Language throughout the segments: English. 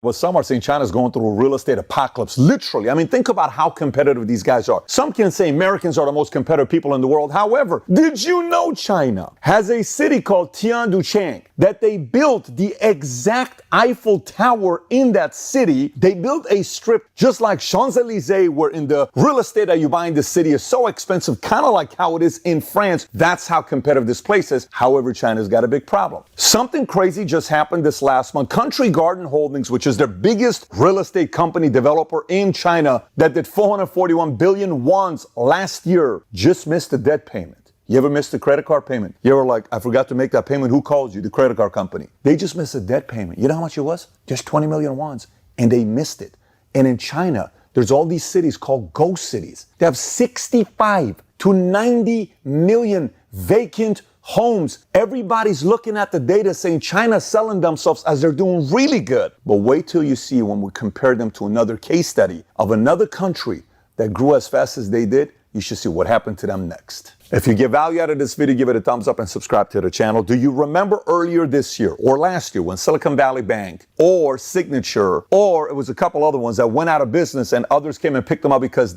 Well, some are saying China's going through a real estate apocalypse, literally. I mean, think about how competitive these guys are. Some can say Americans are the most competitive people in the world. However, did you know China has a city called Tianducheng that they built the exact Eiffel Tower in that city? They built a strip just like Champs-Elysees, where in the real estate that you buy in the city is so expensive, kind of like how it is in France. That's how competitive this place is. However, China's got a big problem. Something crazy just happened this last month. Country Garden Holdings, which is their biggest real estate company developer in China that did 441 billion wons last year, just missed a debt payment. You ever missed a credit card payment? You ever like, I forgot to make that payment. Who calls you? The credit card company. They just missed a debt payment. You know how much it was? Just 20 million wons. And they missed it. And in China, there's all these cities called ghost cities. They have 65 to 90 million vacant homes. Everybody's looking at the data saying China's selling themselves as they're doing really good. But wait till you see when we compare them to another case study of another country that grew as fast as they did. You should see what happened to them next. If you get value out of this video, give it a thumbs up and subscribe to the channel. Do you remember earlier this year or last year when Silicon Valley Bank or Signature, or it was a couple other ones that went out of business and others came and picked them up because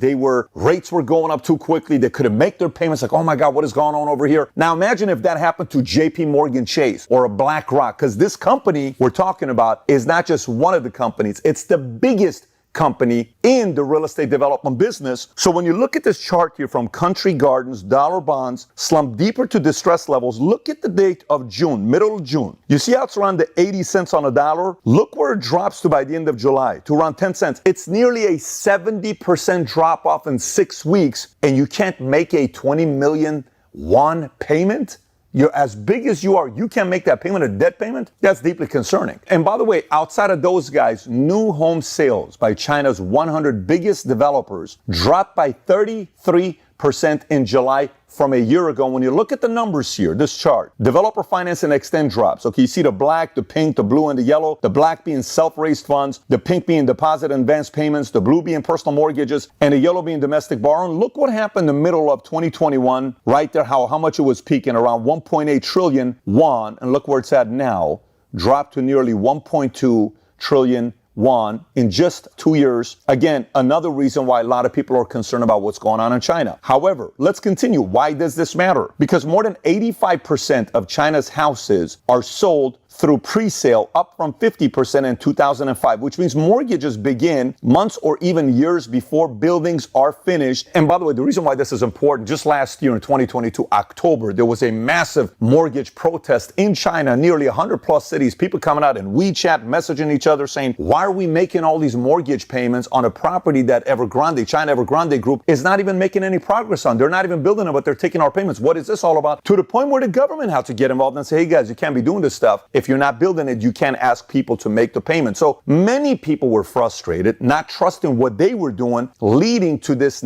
rates were going up too quickly. They couldn't make their payments. Like, oh my God, what is going on over here? Now imagine if that happened to JP Morgan Chase or a BlackRock, because this company we're talking about is not just one of the companies. It's the biggest company in the real estate development business. So when you look at this chart here from Country Gardens, dollar bonds slumped deeper to distress levels. Look at the date of June, middle of June. You see how it's around the 80 cents on a dollar? Look where it drops to by the end of July, to around 10 cents. It's nearly a 70% drop off in 6 weeks, and you can't make a 20 million won payment? You're as big as you are, you can't make that payment, a debt payment? That's deeply concerning. And by the way, outside of those guys, new home sales by China's 100 biggest developers dropped by 33% in July from a year ago. When you look at the numbers here, this chart, developer finance and extend drops. Okay, you see the black, the pink, the blue, and the yellow. The black being self-raised funds, the pink being deposit and advance payments, the blue being personal mortgages, and the yellow being domestic borrowing. Look what happened in the middle of 2021, right there, how much it was peaking, around 1.8 trillion won, and look where it's at now, dropped to nearly 1.2 trillion won in just 2 years. Again, another reason why a lot of people are concerned about what's going on in China. However, let's continue. Why does this matter? Because more than 85% of China's houses are sold through pre-sale, up from 50% in 2005, which means mortgages begin months or even years before buildings are finished. And by the way, the reason why this is important, just last year in 2022, October, there was a massive mortgage protest in China, nearly 100 plus cities, people coming out in WeChat, messaging each other saying, why are we making all these mortgage payments on a property that China Evergrande Group is not even making any progress on? They're not even building it, but they're taking our payments. What is this all about? To the point where the government had to get involved and say, hey guys, you can't be doing this stuff. If you're not building it, you can't ask people to make the payment. So many people were frustrated, not trusting what they were doing, leading to this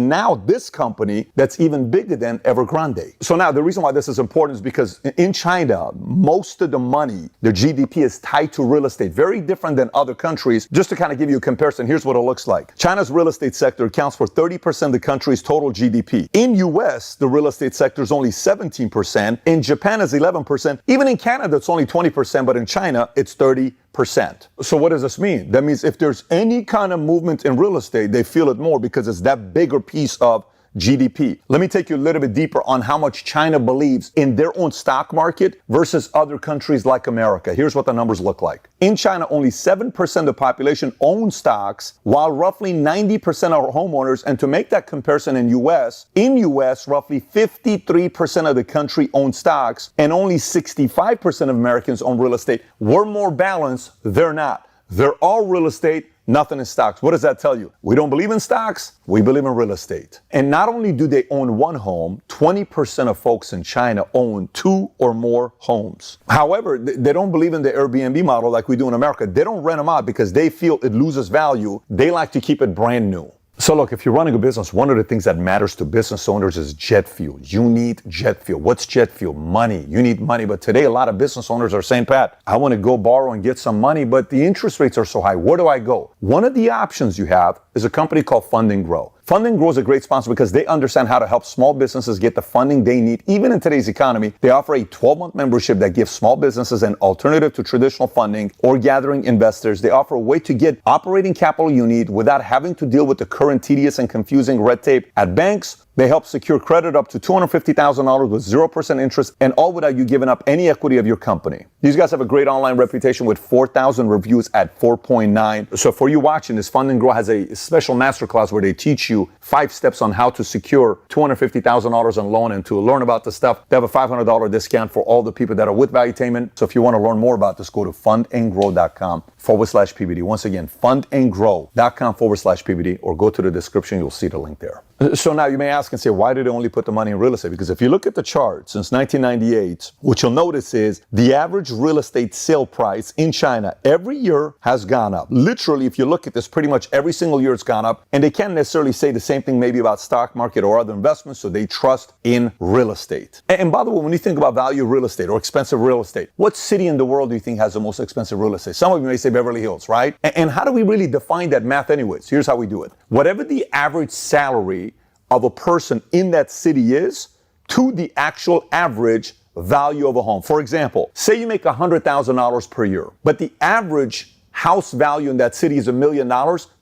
company that's even bigger than Evergrande. So now the reason why this is important is because in China, most of the money, the GDP is tied to real estate, very different than other countries. Just to kind of give you a comparison, here's what it looks like. China's real estate sector accounts for 30% of the country's total GDP. In US, the real estate sector is only 17%. In Japan, it's 11%. Even in Canada, it's only 20%, but in China, it's 30%. So what does this mean? That means if there's any kind of movement in real estate, they feel it more because it's that bigger piece of GDP. Let me take you a little bit deeper on how much China believes in their own stock market versus other countries like America. Here's what the numbers look like. In China, only 7% of the population owns stocks, while roughly 90% are homeowners. And to make that comparison in US, roughly 53% of the country owns stocks and only 65% of Americans own real estate. We're more balanced. They're not. They're all real estate. Nothing in stocks. What does that tell you? We don't believe in stocks. We believe in real estate. And not only do they own one home, 20% of folks in China own 2 or more homes. However, they don't believe in the Airbnb model like we do in America. They don't rent them out because they feel it loses value. They like to keep it brand new. So look, if you're running a business, one of the things that matters to business owners is jet fuel. You need jet fuel. What's jet fuel? Money. You need money. But today, a lot of business owners are saying, Pat, I want to go borrow and get some money, but the interest rates are so high. Where do I go? One of the options you have is a company called Fund and Grow. Fund and Grow is a great sponsor because they understand how to help small businesses get the funding they need. Even in today's economy, they offer a 12-month membership that gives small businesses an alternative to traditional funding or gathering investors. They offer a way to get operating capital you need without having to deal with the current tedious and confusing red tape at banks. They help secure credit up to $250,000 with 0% interest, and all without you giving up any equity of your company. These guys have a great online reputation with 4,000 reviews at 4.9. So for you watching this, Fund and Grow has a special masterclass where they teach you 5 steps on how to secure $250,000 in loan. And to learn about this stuff, they have a $500 discount for all the people that are with Valuetainment. So if you want to learn more about this, go to fundandgrow.com/PBD. Once again, fundandgrow.com/PBD, or go to the description. You'll see the link there. So now you may ask and say, why did they only put the money in real estate? Because if you look at the chart since 1998, what you'll notice is the average real estate sale price in China every year has gone up. Literally, if you look at this, pretty much every single year it's gone up. And they can't necessarily say the same thing maybe about stock market or other investments, so they trust in real estate. And by the way, when you think about value real estate or expensive real estate, what city in the world do you think has the most expensive real estate? Some of you may say Beverly Hills, right? And how do we really define that math anyways? Here's how we do it. Whatever the average salary of a person in that city is to the actual average value of a home. For example, say you make $100,000 per year, but the average house value in that city is $1 million.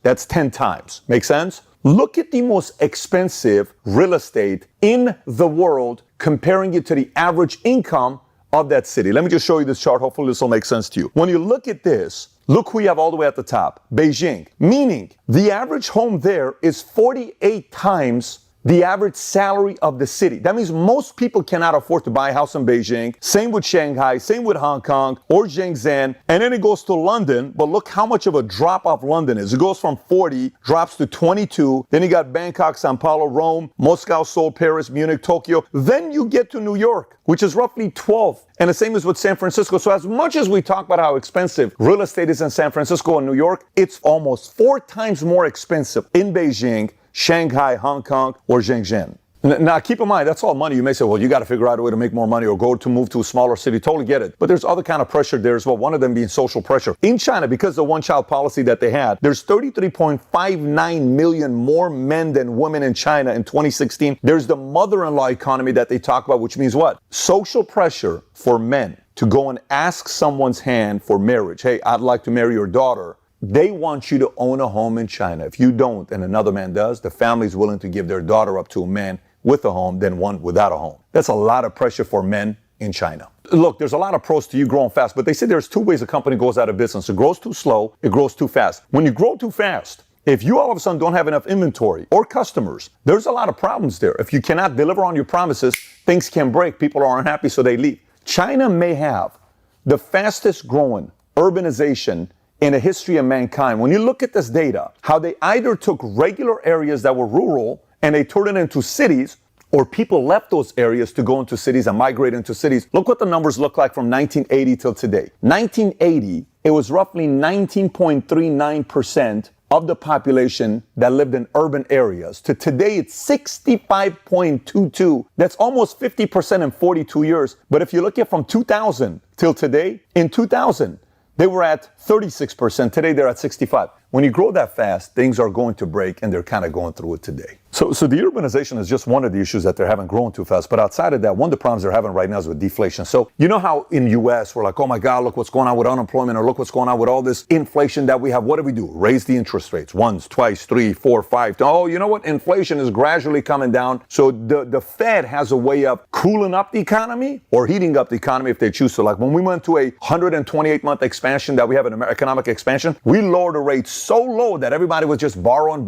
That's 10 times. Make sense? Look at the most expensive real estate in the world, comparing it to the average income of that city. Let me just show you this chart. Hopefully this will make sense to you. When you look at this, look who you have all the way at the top, Beijing. Meaning the average home there is 48 times the average salary of the city. That means most people cannot afford to buy a house in Beijing. Same with Shanghai, same with Hong Kong or Shenzhen. And then it goes to London, but look how much of a drop off London is. It goes from 40, drops to 22. Then you got Bangkok, Sao Paulo, Rome, Moscow, Seoul, Paris, Munich, Tokyo. Then you get to New York, which is roughly 12. And the same is with San Francisco. So as much as we talk about how expensive real estate is in San Francisco and New York, it's almost 4 times more expensive in Beijing, Shanghai, Hong Kong, or Shenzhen. Now, keep in mind, that's all money. You may say, well, you got to figure out a way to make more money or move to a smaller city. Totally get it. But there's other kind of pressure there as well. One of them being social pressure. In China, because of the one-child policy that they had, there's 33.59 million more men than women in China in 2016. There's the mother-in-law economy that they talk about, which means what? Social pressure for men to go and ask someone's hand for marriage. Hey, I'd like to marry your daughter. They want you to own a home in China. If you don't and another man does, the family's willing to give their daughter up to a man with a home than one without a home. That's a lot of pressure for men in China. Look, there's a lot of pros to you growing fast, but they say there's 2 ways a company goes out of business. It grows too slow, it grows too fast. When you grow too fast, if you all of a sudden don't have enough inventory or customers, there's a lot of problems there. If you cannot deliver on your promises, things can break. People are unhappy, so they leave. China may have the fastest growing urbanization in the history of mankind. When you look at this data, how they either took regular areas that were rural and they turned it into cities, or people left those areas to go into cities and migrate into cities. Look what the numbers look like from 1980 till today. 1980, it was roughly 19.39% of the population that lived in urban areas. To today, it's 65.22. That's almost 50% in 42 years. But if you look at from 2000 till today, in 2000, they were at 36%. Today, they're at 65. When you grow that fast, things are going to break, and they're kind of going through it today. So the urbanization is just one of the issues that they're having growing too fast. But outside of that, one of the problems they're having right now is with deflation. So you know how in U.S. we're like, oh my God, look what's going on with unemployment, or look what's going on with all this inflation that we have. What do? Raise the interest rates once, twice, 3, 4, 5. Oh, you know what? Inflation is gradually coming down. So the Fed has a way of cooling up the economy or heating up the economy if they choose to. Like when we went to a 128-month expansion that we have an economic expansion, we lowered the rates so low that everybody was just borrowing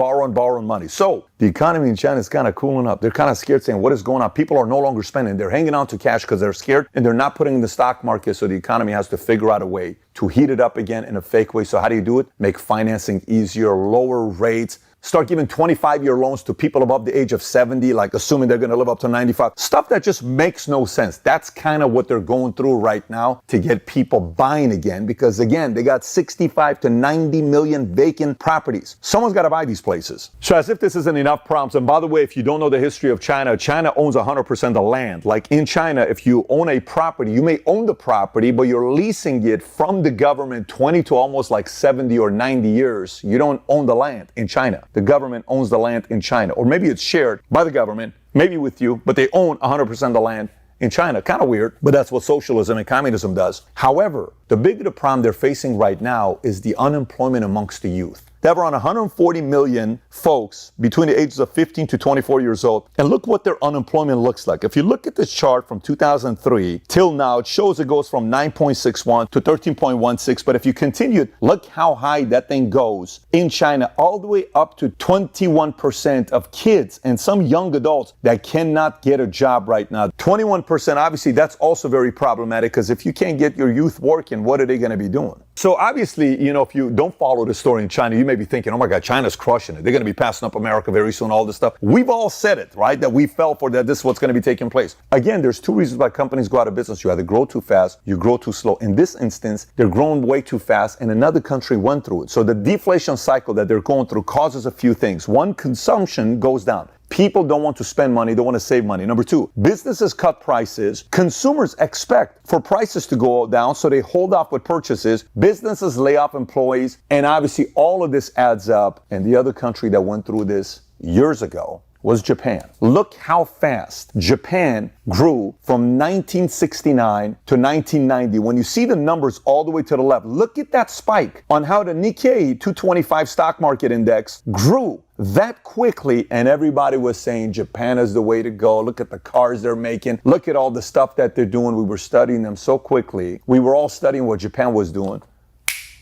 money. So the economy in China is kind of cooling up. They're kind of scared, saying, what is going on? People are no longer spending. They're hanging on to cash because they're scared, and they're not putting in the stock market. So the economy has to figure out a way to heat it up again in a fake way. So how do you do it? Make financing easier, lower rates, start giving 25-year loans to people above the age of 70, like assuming they're going to live up to 95. Stuff that just makes no sense. That's kind of what they're going through right now to get people buying again, because again, they got 65 to 90 million vacant properties. Someone's got to buy these places. So as if this isn't enough problems. And by the way, if you don't know the history of China, China owns 100% of land. Like in China, if you own a property, you may own the property, but you're leasing it from the government 20 to almost like 70 or 90 years. You don't own the land in China. the government owns the land in China. Or maybe it's shared by the government, maybe with you, but they own 100% of the land in China. Kind of weird, but that's what socialism and communism does. However, the bigger problem they're facing right now is the unemployment amongst the youth. They have around 140 million folks between the ages of 15 to 24 years old. And look what their unemployment looks like. If you look at this chart from 2003 till now, it shows it goes from 9.61 to 13.16. But if you continue, look how high that thing goes in China, all the way up to 21% of kids and some young adults that cannot get a job right now. 21%, obviously, that's also very problematic, because if you can't get your youth working, what are they going to be doing? So obviously, you know, if you don't follow the story in China, you may be thinking, oh my God, China's crushing it. They're going to be passing up America very soon, all this stuff. We've all said it, right? That we fell for that. This is what's going to be taking place. Again, there's two reasons why companies go out of business. You either grow too fast, you grow too slow. In this instance, they're growing way too fast, and another country went through it. So the deflation cycle that they're going through causes a few things. One, consumption goes down. People don't want to spend money, they want to save money. Number two, businesses cut prices. Consumers expect for prices to go down, so they hold off with purchases. Businesses lay off employees, and obviously all of this adds up. And the other country that went through this years ago was Japan. Look how fast Japan grew from 1969 to 1990. When you see the numbers all the way to the left, look at that spike on how the Nikkei 225 stock market index grew that quickly, and everybody was saying Japan is the way to go. Look at the cars they're making. Look at all the stuff that they're doing. We were studying them so quickly. We were all studying what Japan was doing.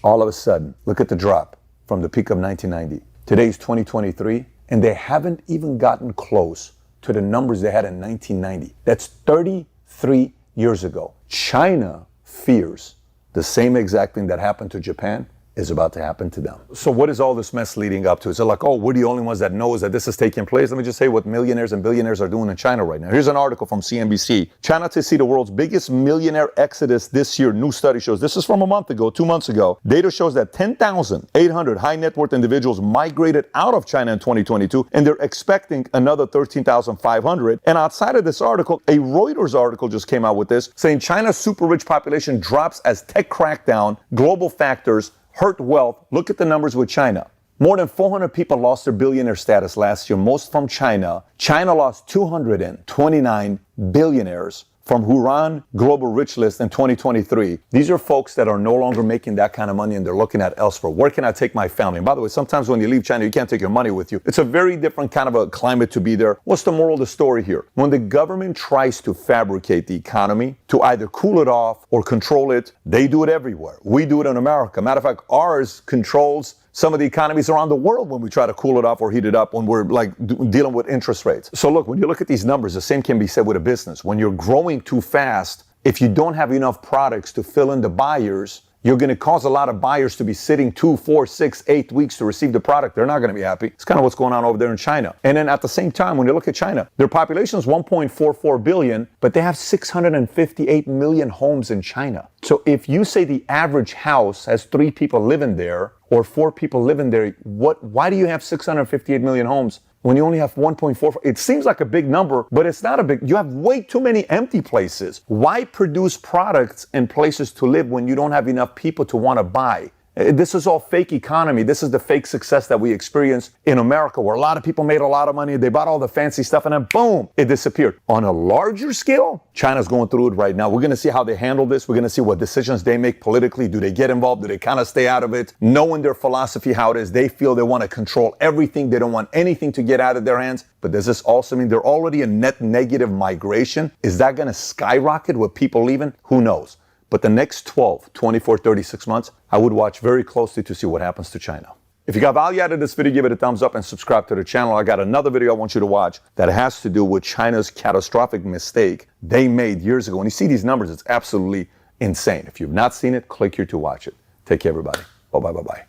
All of a sudden, look at the drop from the peak of 1990. Today's 2023, and they haven't even gotten close to the numbers they had in 1990. That's 33 years ago. China fears the same exact thing that happened to Japan is about to happen to them. So what is all this mess leading up to? Is it like, oh, we're the only ones that knows that this is taking place? Let me just say what millionaires and billionaires are doing in China right now. Here's an article from CNBC. China to see the world's biggest millionaire exodus this year. New study shows. This is from a month ago, 2 months ago. Data shows that 10,800 high net worth individuals migrated out of China in 2022, and they're expecting another 13,500. And outside of this article, a Reuters article just came out with this, saying China's super rich population drops as tech crackdown, global factors hurt wealth. Look at the numbers with China. More than 400 people lost their billionaire status last year, most from China. China lost 229 billionaires from Hurun Global Rich List in 2023. These are folks that are no longer making that kind of money, and they're looking at elsewhere. Where can I take my family? And by the way, sometimes when you leave China, you can't take your money with you. It's a very different kind of a climate to be there. What's the moral of the story here? When the government tries to fabricate the economy to either cool it off or control it, they do it everywhere. We do it in America. Matter of fact, ours controls some of the economies around the world when we try to cool it off or heat it up when we're like dealing with interest rates. So look, when you look at these numbers, the same can be said with a business. When you're growing too fast, if you don't have enough products to fill in the buyers, you're going to cause a lot of buyers to be sitting 2, 4, 6, 8 weeks to receive the product. They're not going to be happy. It's kind of what's going on over there in China. And then at the same time, when you look at China, their population is 1.44 billion, but they have 658 million homes in China. So if you say the average house has 3 people living there or 4 people living there, why do you have 658 million homes when you only have 1.4? It seems like a big number, but it's not a big. You have way too many empty places. Why produce products and places to live when you don't have enough people to want to buy? This is all fake economy. This is the fake success that we experience in America, where a lot of people made a lot of money. They bought all the fancy stuff, and then boom, it disappeared. On a larger scale, China's going through it right now. We're going to see how they handle this. We're going to see what decisions they make politically. Do they get involved? Do they kind of stay out of it? Knowing their philosophy, how it is, they feel they want to control everything. They don't want anything to get out of their hands. But does this also mean they're already a net negative migration? Is that going to skyrocket with people leaving? Who knows? But the next 12, 24, 36 months, I would watch very closely to see what happens to China. If you got value out of this video, give it a thumbs up and subscribe to the channel. I got another video I want you to watch that has to do with China's catastrophic mistake they made years ago. When you see these numbers, it's absolutely insane. If you've not seen it, click here to watch it. Take care, everybody. Bye-bye.